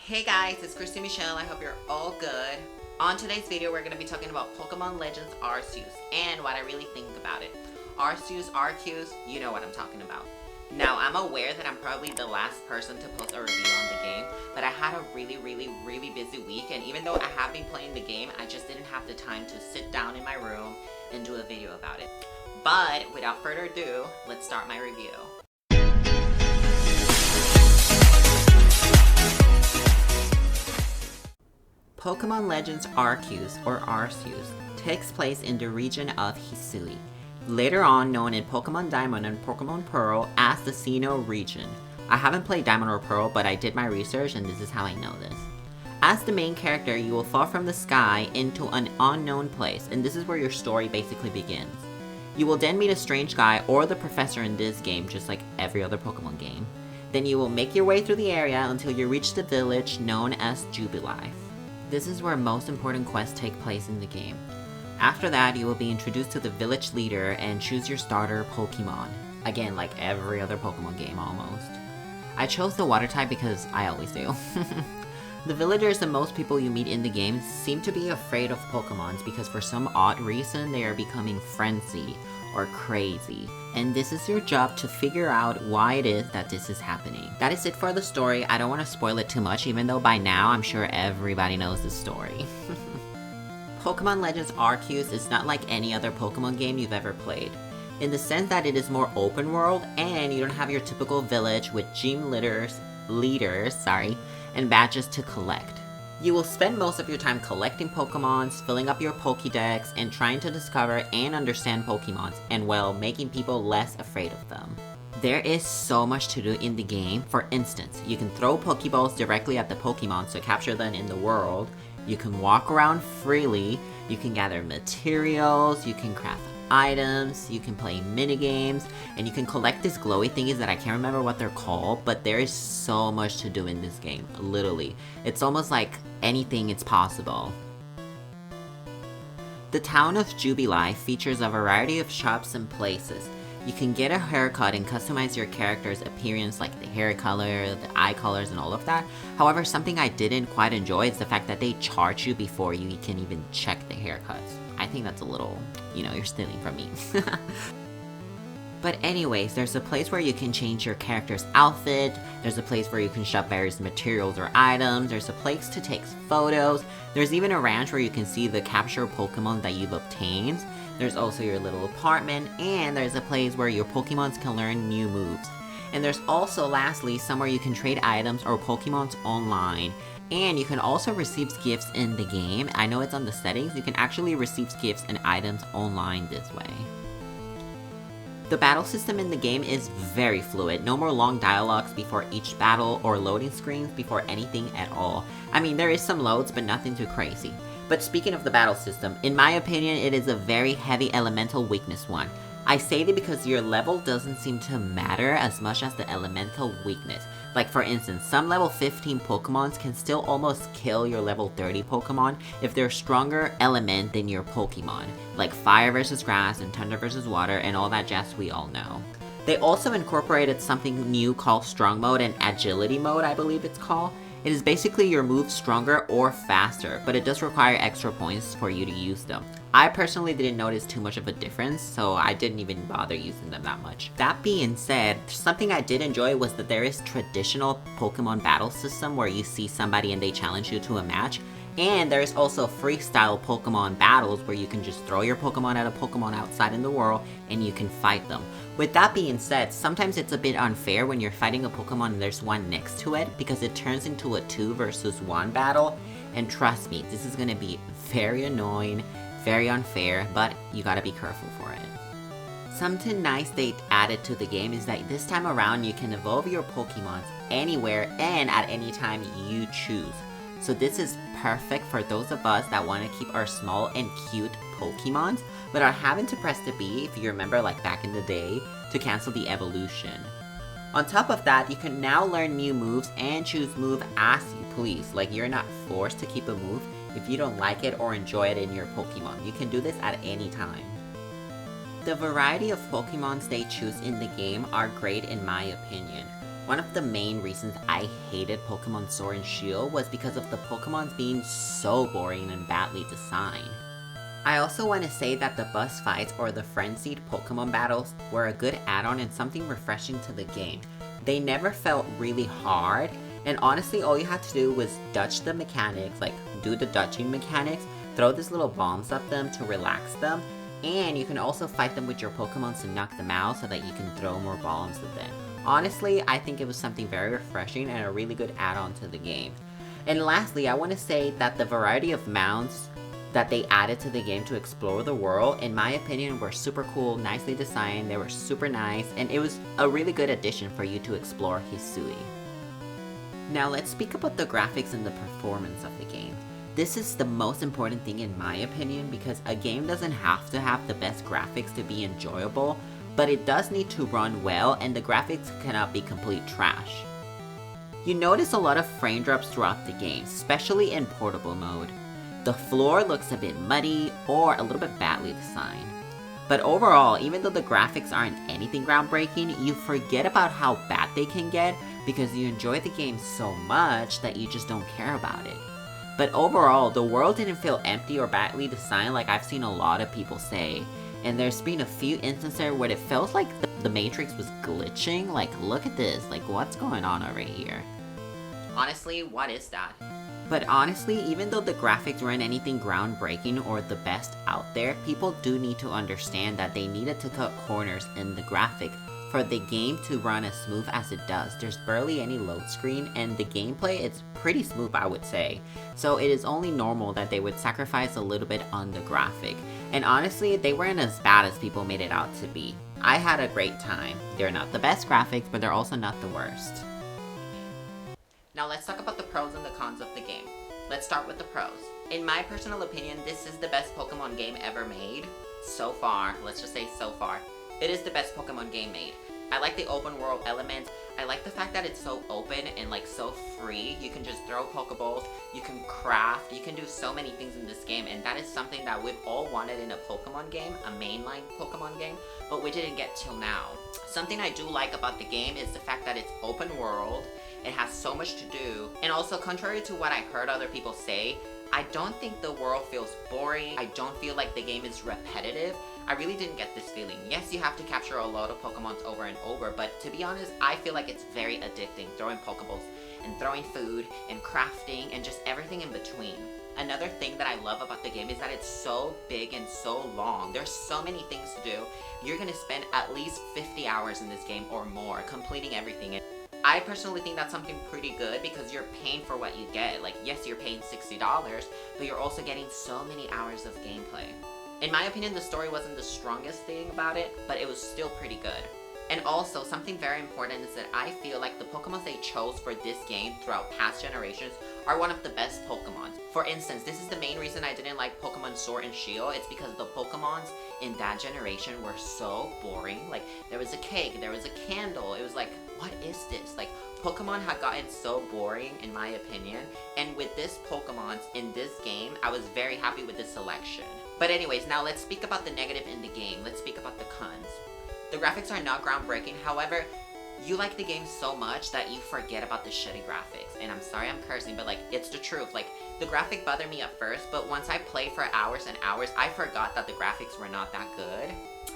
Hey guys, it's Christy Michelle. I hope you're all good. On today's video, we're going to be talking about Pokemon Legends Arceus and what I really think about it. Arceus, you know what I'm talking about. Now, I'm aware that I'm probably the last person to post a review on the game, but I had a really busy week, and even though I have been playing the game, I just didn't have the time to sit down in my room and do a video about it. But without further ado, let's start my review. Pokemon Legends Arceus, or Arceus, takes place in the region of Hisui, later on known in Pokemon Diamond and Pokemon Pearl as the Sinnoh region. I haven't played Diamond or Pearl, but I did my research and this is how I know this. As the main character, you will fall from the sky into an unknown place, and this is where your story basically begins. You will then meet a strange guy or the professor in this game, just like every other Pokemon game. Then you will make your way through the area until you reach the village known as Jubilife. This is where most important quests take place in the game. After that, you will be introduced to the village leader and choose your starter Pokemon. Again, like every other Pokemon game almost. I chose the water type because I always do. The villagers and most people you meet in the game seem to be afraid of Pokemons because for some odd reason they are becoming frenzied or crazy. And this is your job to figure out why it is that this is happening. That is it for the story. I don't want to spoil it too much, even though by now I'm sure everybody knows the story. Pokemon Legends Arceus is not like any other Pokemon game you've ever played, in the sense that it is more open world and you don't have your typical village with gym leaders, and badges to collect. You will spend most of your time collecting Pokemons, filling up your Pokédex, and trying to discover and understand Pokemons, and well, making people less afraid of them. There is so much to do in the game. For instance, you can throw Pokeballs directly at the Pokemons to capture them in the world, you can walk around freely, you can gather materials, you can craft items, you can play minigames, and you can collect these glowy thingies that I can't remember what they're called, but there is so much to do in this game, literally. It's almost like anything is possible. The town of Jubilife features a variety of shops and places. You can get a haircut and customize your character's appearance, like the hair color, the eye colors, and all of that. However, something I didn't quite enjoy is the fact that they charge you before you can even check the haircuts. I think that's a little, you're stealing from me. But anyways, there's a place where you can change your character's outfit, there's a place where you can shop various materials or items, there's a place to take photos, there's even a ranch where you can see the captured Pokemon that you've obtained, there's also your little apartment, and there's a place where your Pokemons can learn new moves. And there's also, lastly, somewhere you can trade items or Pokemons online. And you can also receive gifts in the game. I know it's on the settings, you can actually receive gifts and items online this way. The battle system in the game is very fluid. No more long dialogues before each battle or loading screens before anything at all. I mean, there is some loads, but nothing too crazy. But speaking of the battle system, in my opinion, it is a very heavy elemental weakness one. I say that because your level doesn't seem to matter as much as the elemental weakness. Like for instance, some level 15 Pokemons can still almost kill your level 30 Pokemon if they're stronger element than your Pokemon. Like fire versus grass and thunder versus water and all that jazz we all know. They also incorporated something new called strong mode and agility mode, I believe it's called. It is basically your moves stronger or faster, but it does require extra points for you to use them. I personally didn't notice too much of a difference, so I didn't even bother using them that much. That being said, something I did enjoy was that there is traditional Pokemon battle system where you see somebody and they challenge you to a match, and there's also freestyle Pokemon battles where you can just throw your Pokemon at a Pokemon outside in the world and you can fight them. With that being said, sometimes it's a bit unfair when you're fighting a Pokemon and there's one next to it because it turns into a 2 versus 1 battle, and trust me, this is gonna be very annoying, very unfair, but you gotta be careful for it. Something nice they added to the game is that this time around you can evolve your Pokemons anywhere and at any time you choose. So this is perfect for those of us that want to keep our small and cute Pokemons, but are having to press the B, if you remember like back in the day, to cancel the evolution. On top of that, you can now learn new moves and choose move as you please. Like you're not forced to keep a move if you don't like it or enjoy it in your Pokemon. You can do this at any time. The variety of Pokemons they choose in the game are great in my opinion. One of the main reasons I hated Pokemon Sword and Shield was because of the Pokemons being so boring and badly designed. I also want to say that the bus fights or the frenzied Pokemon battles were a good add-on and something refreshing to the game. They never felt really hard, and honestly all you had to do was dodge the mechanics, like do the dodging mechanics, throw these little bombs at them to relax them, and you can also fight them with your Pokemon to knock them out so that you can throw more bombs at them. Honestly, I think it was something very refreshing and a really good add-on to the game. And lastly, I want to say that the variety of mounts that they added to the game to explore the world, in my opinion, were super cool, nicely designed, they were super nice, and it was a really good addition for you to explore Hisui. Now let's speak about the graphics and the performance of the game. This is the most important thing in my opinion, because a game doesn't have to have the best graphics to be enjoyable, but it does need to run well and the graphics cannot be complete trash. You notice a lot of frame drops throughout the game, especially in portable mode. The floor looks a bit muddy or a little bit badly designed. But overall, even though the graphics aren't anything groundbreaking, you forget about how bad they can get because you enjoy the game so much that you just don't care about it. But overall, the world didn't feel empty or badly designed like I've seen a lot of people say. And there's been a few instances where it felt like the Matrix was glitching. Like, look at this, like what's going on over here? Honestly, what is that? But honestly, even though the graphics weren't anything groundbreaking or the best out there, people do need to understand that they needed to cut corners in the graphic for the game to run as smooth as it does. There's barely any load screen and the gameplay is pretty smooth, I would say. So it is only normal that they would sacrifice a little bit on the graphic. And honestly, they weren't as bad as people made it out to be. I had a great time. They're not the best graphics, but they're also not the worst. Now let's talk about the pros and the cons of the game. Let's start with the pros. In my personal opinion, this is the best Pokemon game ever made. So far, let's just say so far. It is the best Pokemon game made. I like the open world elements. I like the fact that it's so open and like so free. You can just throw Pokeballs, you can craft, you can do so many things in this game, and that is something that we've all wanted in a Pokemon game, a mainline Pokemon game, but we didn't get till now. Something I do like about the game is the fact that it's open world, it has so much to do, and also contrary to what I heard other people say, I don't think the world feels boring. I don't feel like the game is repetitive. I really didn't get this feeling. Yes, you have to capture a lot of Pokemons over and over, but to be honest, I feel like it's very addicting, throwing Pokeballs and throwing food and crafting and just everything in between. Another thing that I love about the game is that it's so big and so long. There's so many things to do. You're gonna spend at least 50 hours in this game or more, completing everything. I personally think that's something pretty good because you're paying for what you get. Like, yes, you're paying $60, but you're also getting so many hours of gameplay. In my opinion, the story wasn't the strongest thing about it, but it was still pretty good. And also, something very important is that I feel like the Pokemon they chose for this game throughout past generations are one of the best Pokemon. For instance, this is the main reason I didn't like Pokemon Sword and Shield. It's because the Pokemons in that generation were so boring. Like, there was a cake, there was a candle, it was like, what is this? Like, Pokemon had gotten so boring in my opinion, and with this Pokemon in this game, I was very happy with this selection. But anyways, now let's speak about the negative in the game. Let's speak about the cons. The graphics are not groundbreaking, however, you like the game so much that you forget about the shitty graphics. And I'm sorry I'm cursing, but like, it's the truth. Like, the graphic bothered me at first, but once I played for hours and hours, I forgot that the graphics were not that good.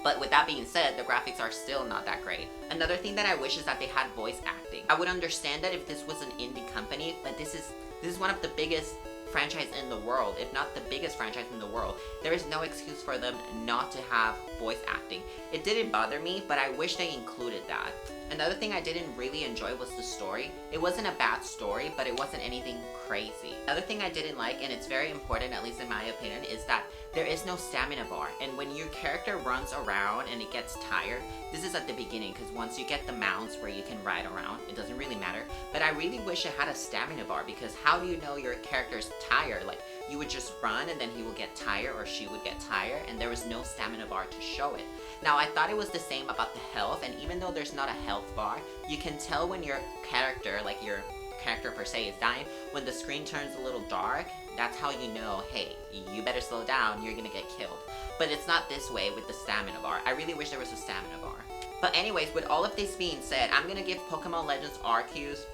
But with that being said, the graphics are still not that great. Another thing that I wish is that they had voice acting. I would understand that if this was an indie company, but this is one of the biggest franchise in the world, if not the biggest franchise in the world. There is no excuse for them not to have voice acting. It didn't bother me, but I wish they included that. Another thing I didn't really enjoy was the story. It wasn't a bad story, but it wasn't anything crazy. Another thing I didn't like, and it's very important, at least in my opinion, is that there is no stamina bar. And when your character runs around and it gets tired, this is at the beginning, because once you get the mounts where you can ride around, it doesn't really matter. But I really wish it had a stamina bar, because how do you know your character's tired? Like, you would just run and then he will get tired or she would get tired, and there was no stamina bar to show it. Now, I thought it was the same about the health, and even though there's not a health bar, you can tell when your character, like your character per se, is dying. When the screen turns a little dark, that's how you know, hey, you better slow down, you're gonna get killed. But it's not this way with the stamina bar. I really wish there was a stamina bar. But anyways, with all of this being said, I'm gonna give Pokemon Legends Arceus,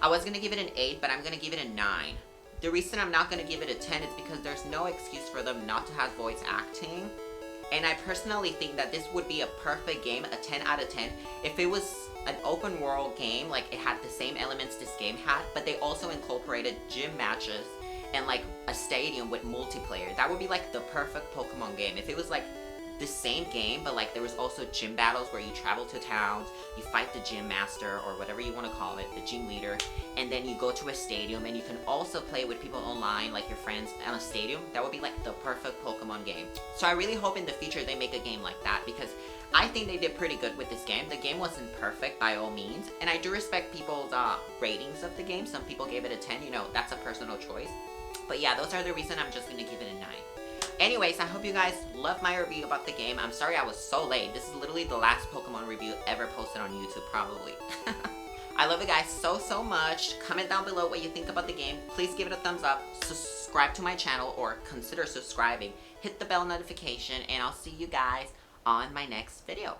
I was gonna give it an 8, but I'm gonna give it a 9. The reason I'm not gonna give it a 10 is because there's no excuse for them not to have voice acting. And I personally think that this would be a perfect game, a 10 out of 10, if it was an open world game, like it had the same elements this game had, but they also incorporated gym matches and like a stadium with multiplayer. That would be like the perfect Pokemon game. If it was like the same game, but like there was also gym battles where you travel to towns, you fight the gym master or whatever you want to call it, the gym leader, and then you go to a stadium and you can also play with people online, like your friends on a stadium. That would be like the perfect Pokemon game. So I really hope in the future they make a game like that, because I think they did pretty good with this game. The game wasn't perfect by all means, and I do respect people's ratings of the game. Some people gave it a 10, you know, that's a personal choice. But yeah, those are the reason I'm just gonna give it a 9. Anyways, I hope you guys loved my review about the game. I'm sorry I was so late. This is literally the last Pokemon review ever posted on YouTube, probably. I love you guys so much. Comment down below what you think about the game. Please give it a thumbs up. Subscribe to my channel, or consider subscribing. Hit the bell notification, and I'll see you guys on my next video.